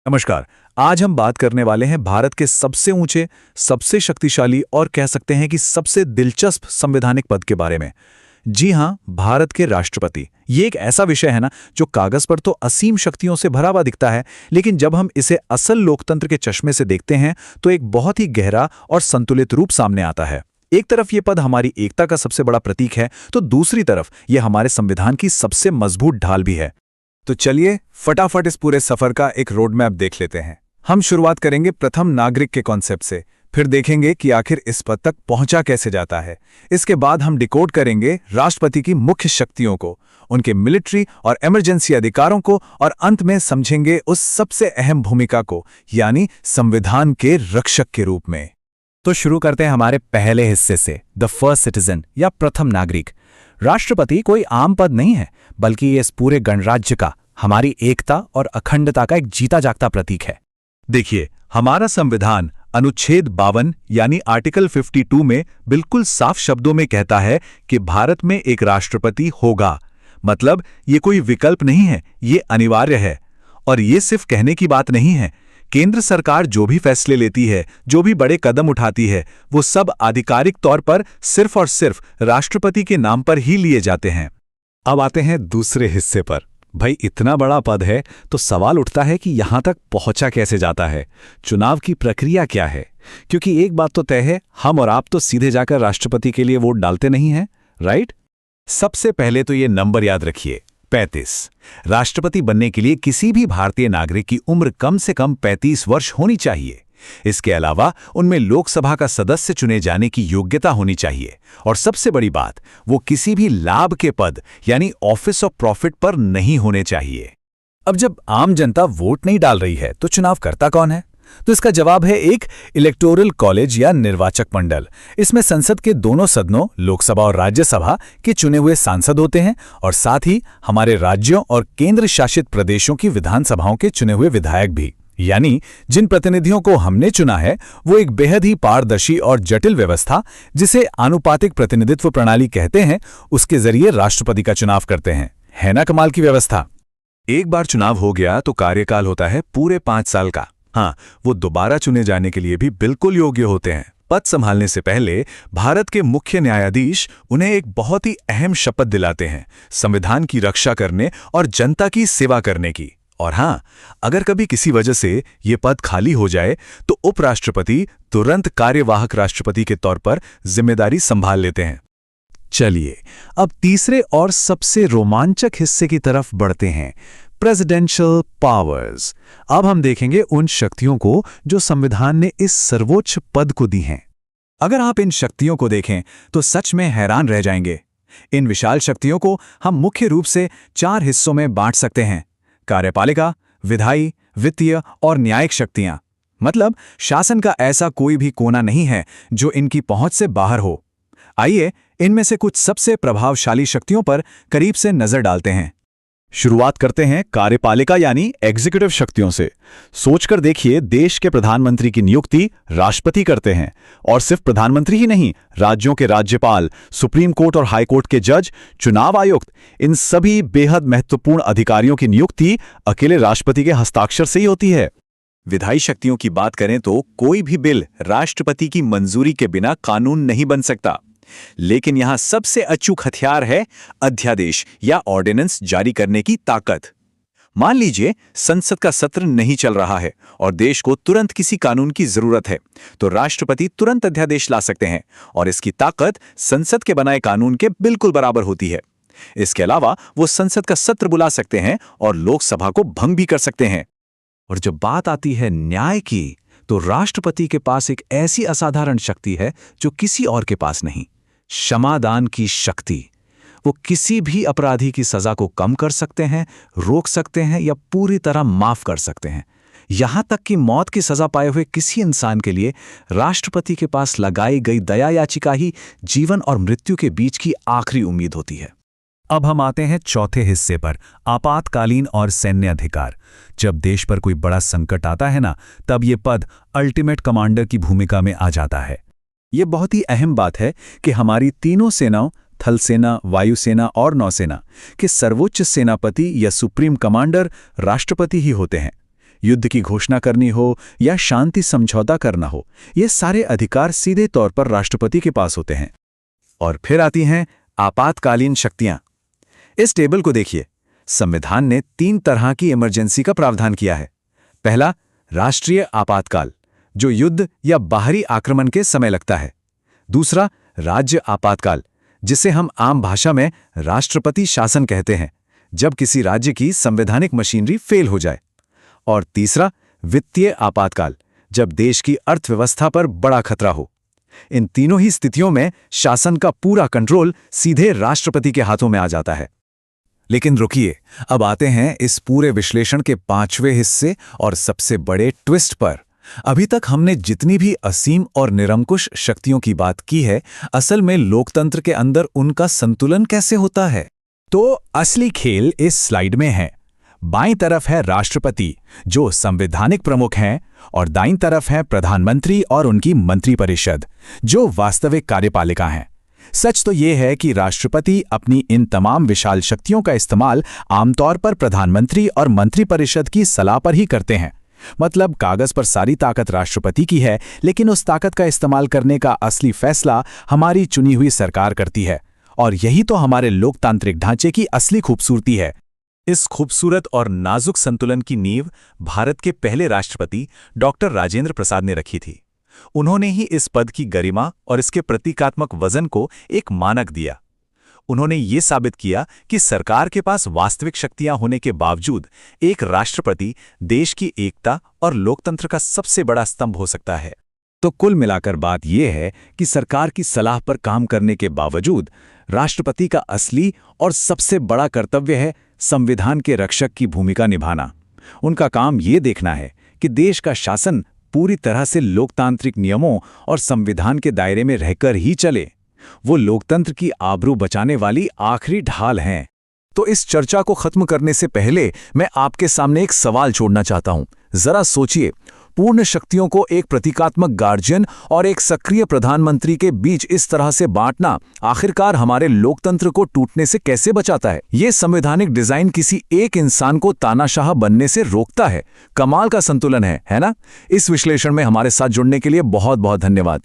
नमस्कार। आज हम बात करने वाले हैं भारत के सबसे ऊंचे, सबसे शक्तिशाली और कह सकते हैं कि सबसे दिलचस्प संवैधानिक पद के बारे में। जी हां, भारत के राष्ट्रपति। ये एक ऐसा विषय है ना जो कागज पर तो असीम शक्तियों से भरा हुआ दिखता है, लेकिन जब हम इसे असल लोकतंत्र के चश्मे से देखते हैं तो एक बहुत ही गहरा और संतुलित रूप सामने आता है। एक तरफ ये पद हमारी एकता का सबसे बड़ा प्रतीक है, तो दूसरी तरफ ये हमारे संविधान की सबसे मजबूत ढाल भी है। तो चलिए फटाफट इस पूरे सफर का एक रोड मैप देख लेते हैं। हम शुरुआत करेंगे प्रथम नागरिक के कॉन्सेप्ट से, फिर देखेंगे कि आखिर इस पद तक पहुंचा कैसे जाता है। इसके बाद हम डिकोड करेंगे राष्ट्रपति की मुख्य शक्तियों को, उनके मिलिट्री और इमरजेंसी अधिकारों को, और अंत में समझेंगे उस सबसे अहम भूमिका को, यानी संविधान के रक्षक के रूप में। तो शुरू करते हैं हमारे पहले हिस्से से, द फर्स्ट सिटीजन या प्रथम नागरिक। राष्ट्रपति कोई आम पद नहीं है, बल्कि ये इस पूरे गणराज्य का, हमारी एकता और अखंडता का एक जीता जागता प्रतीक है। देखिए, हमारा संविधान अनुच्छेद 52 यानी आर्टिकल 52 में बिल्कुल साफ शब्दों में कहता है कि भारत में एक राष्ट्रपति होगा। मतलब ये कोई विकल्प नहीं है, ये अनिवार्य है। और ये सिर्फ कहने की बात नहीं है। केंद्र सरकार जो भी फैसले लेती है, जो भी बड़े कदम उठाती है, वो सब आधिकारिक तौर पर सिर्फ और सिर्फ राष्ट्रपति के नाम पर ही लिए जाते हैं। अब आते हैं दूसरे हिस्से पर। भाई, इतना बड़ा पद है तो सवाल उठता है कि यहां तक पहुंचा कैसे जाता है, चुनाव की प्रक्रिया क्या है। क्योंकि एक बात तो तय है, हम और आप तो सीधे जाकर राष्ट्रपति के लिए वोट डालते नहीं हैं, राइट? सबसे पहले तो ये नंबर याद रखिए, 35। राष्ट्रपति बनने के लिए किसी भी भारतीय नागरिक की उम्र कम से कम 35 वर्ष होनी चाहिए। इसके अलावा उनमें लोकसभा का सदस्य चुने जाने की योग्यता होनी चाहिए, और सबसे बड़ी बात, वो किसी भी लाभ के पद यानी ऑफिस ऑफ प्रॉफिट पर नहीं होने चाहिए। अब जब आम जनता वोट नहीं डाल रही है तो चुनाव करता कौन है? तो इसका जवाब है एक इलेक्टोरल कॉलेज या निर्वाचक मंडल। इसमें संसद के दोनों सदनों, लोकसभा और राज्यसभा के चुने हुए सांसद होते हैं, और साथ ही हमारे राज्यों और केंद्र शासित प्रदेशों की विधानसभाओं के चुने हुए विधायक भी। यानी जिन प्रतिनिधियों को हमने चुना है वो एक बेहद ही पारदर्शी और जटिल व्यवस्था, जिसे आनुपातिक प्रतिनिधित्व प्रणाली कहते हैं, उसके जरिए राष्ट्रपति का चुनाव करते हैं। है ना कमाल की व्यवस्था? एक बार चुनाव हो गया तो कार्यकाल होता है पूरे 5 साल का। हाँ, वो दोबारा चुने जाने के लिए भी बिल्कुल योग्य होते हैं। पद संभालने से पहले भारत के मुख्य न्यायाधीश उन्हें एक बहुत ही अहम शपथ दिलाते हैं, संविधान की रक्षा करने और जनता की सेवा करने की। और हाँ, अगर कभी किसी वजह से ये पद खाली हो जाए तो उपराष्ट्रपति तुरंत कार्यवाहक राष्ट्रपति के तौर पर जिम्मेदारी संभाल लेते हैं। चलिए, अब तीसरे और सबसे रोमांचक हिस्से की तरफ बढ़ते हैं, प्रेसिडेंशियल पावर्स। अब हम देखेंगे उन शक्तियों को जो संविधान ने इस सर्वोच्च पद को दी हैं। अगर आप इन शक्तियों को देखें तो सच में हैरान रह जाएंगे। इन विशाल शक्तियों को हम मुख्य रूप से 4 हिस्सों में बांट सकते हैं: कार्यपालिका, विधायी, वित्तीय और न्यायिक शक्तियां। मतलब शासन का ऐसा कोई भी कोना नहीं है जो इनकी पहुंच से बाहर हो। आइए इनमें से कुछ सबसे प्रभावशाली शक्तियों पर करीब से नजर डालते हैं। शुरुआत करते हैं कार्यपालिका यानी एग्जीक्यूटिव शक्तियों से। सोचकर देखिए, देश के प्रधानमंत्री की नियुक्ति राष्ट्रपति करते हैं, और सिर्फ प्रधानमंत्री ही नहीं, राज्यों के राज्यपाल, सुप्रीम कोर्ट और हाई कोर्ट के जज, चुनाव आयुक्त, इन सभी बेहद महत्वपूर्ण अधिकारियों की नियुक्ति अकेले राष्ट्रपति के हस्ताक्षर से ही होती है। विधायी शक्तियों की बात करें तो कोई भी बिल राष्ट्रपति की मंजूरी के बिना कानून नहीं बन सकता। लेकिन यहां सबसे अचूक हथियार है अध्यादेश या ऑर्डिनेंस जारी करने की ताकत। मान लीजिए संसद का सत्र नहीं चल रहा है और देश को तुरंत किसी कानून की जरूरत है, तो राष्ट्रपति तुरंत अध्यादेश ला सकते हैं, और इसकी ताकत संसद के बनाए कानून के बिल्कुल बराबर होती है। इसके अलावा वो संसद का सत्र बुला सकते हैं और लोकसभा को भंग भी कर सकते हैं। और जब बात आती है न्याय की, तो राष्ट्रपति के पास एक ऐसी असाधारण शक्ति है जो किसी और के पास नहीं, क्षमादान की शक्ति। वो किसी भी अपराधी की सजा को कम कर सकते हैं, रोक सकते हैं या पूरी तरह माफ कर सकते हैं। यहां तक कि मौत की सजा पाए हुए किसी इंसान के लिए राष्ट्रपति के पास लगाई गई दया याचिका ही जीवन और मृत्यु के बीच की आखिरी उम्मीद होती है। अब हम आते हैं चौथे हिस्से पर, आपातकालीन और सैन्य अधिकार। जब देश पर कोई बड़ा संकट आता है ना, तब ये पद अल्टीमेट कमांडर की भूमिका में आ जाता है। ये बहुत ही अहम बात है कि हमारी तीनों सेनाओं, थल सेना, वायुसेना और नौसेना के सर्वोच्च सेनापति या सुप्रीम कमांडर राष्ट्रपति ही होते हैं। युद्ध की घोषणा करनी हो या शांति समझौता करना हो, ये सारे अधिकार सीधे तौर पर राष्ट्रपति के पास होते हैं। और फिर आती हैं आपातकालीन शक्तियां। इस टेबल को देखिए। संविधान ने 3 तरह की इमरजेंसी का प्रावधान किया है। पहला, राष्ट्रीय आपातकाल, जो युद्ध या बाहरी आक्रमण के समय लगता है। दूसरा, राज्य आपातकाल, जिसे हम आम भाषा में राष्ट्रपति शासन कहते हैं, जब किसी राज्य की संवैधानिक मशीनरी फेल हो जाए। और तीसरा, वित्तीय आपातकाल, जब देश की अर्थव्यवस्था पर बड़ा खतरा हो। इन तीनों ही स्थितियों में शासन का पूरा कंट्रोल सीधे राष्ट्रपति के हाथों में आ जाता है। लेकिन रुकिए, अब आते हैं इस पूरे विश्लेषण के 5वें हिस्से और सबसे बड़े ट्विस्ट पर। अभी तक हमने जितनी भी असीम और निरंकुश शक्तियों की बात की है, असल में लोकतंत्र के अंदर उनका संतुलन कैसे होता है? तो असली खेल इस स्लाइड में है। बाईं तरफ है राष्ट्रपति, जो संवैधानिक प्रमुख हैं, और दाईं तरफ है प्रधानमंत्री और उनकी मंत्रिपरिषद, जो वास्तविक कार्यपालिका हैं। सच तो यह है कि राष्ट्रपति अपनी इन तमाम विशाल शक्तियों का इस्तेमाल आमतौर पर प्रधानमंत्री और मंत्रिपरिषद की सलाह पर ही करते हैं। मतलब कागज पर सारी ताकत राष्ट्रपति की है, लेकिन उस ताकत का इस्तेमाल करने का असली फैसला हमारी चुनी हुई सरकार करती है। और यही तो हमारे लोकतांत्रिक ढांचे की असली खूबसूरती है। इस खूबसूरत और नाजुक संतुलन की नींव भारत के पहले राष्ट्रपति डॉक्टर राजेंद्र प्रसाद ने रखी थी। उन्होंने ही इस पद की गरिमा और इसके प्रतीकात्मक वजन को एक मानक दिया। उन्होंने ये साबित किया कि सरकार के पास वास्तविक शक्तियां होने के बावजूद एक राष्ट्रपति देश की एकता और लोकतंत्र का सबसे बड़ा स्तंभ हो सकता है। तो कुल मिलाकर बात यह है कि सरकार की सलाह पर काम करने के बावजूद राष्ट्रपति का असली और सबसे बड़ा कर्तव्य है संविधान के रक्षक की भूमिका निभाना। उनका काम ये देखना है कि देश का शासन पूरी तरह से लोकतांत्रिक नियमों और संविधान के दायरे में रहकर ही चले। वो लोकतंत्र की आबरू बचाने वाली आखिरी ढाल हैं। तो इस चर्चा को खत्म करने से पहले मैं आपके सामने एक सवाल छोड़ना चाहता हूं। जरा सोचिए, पूर्ण शक्तियों को एक प्रतीकात्मक गार्जियन और एक सक्रिय प्रधानमंत्री के बीच इस तरह से बांटना आखिरकार हमारे लोकतंत्र को टूटने से कैसे बचाता है? ये संवैधानिक डिजाइन किसी एक इंसान को तानाशाह बनने से रोकता है। कमाल का संतुलन है ना? इस विश्लेषण में हमारे साथ जुड़ने के लिए बहुत बहुत धन्यवाद।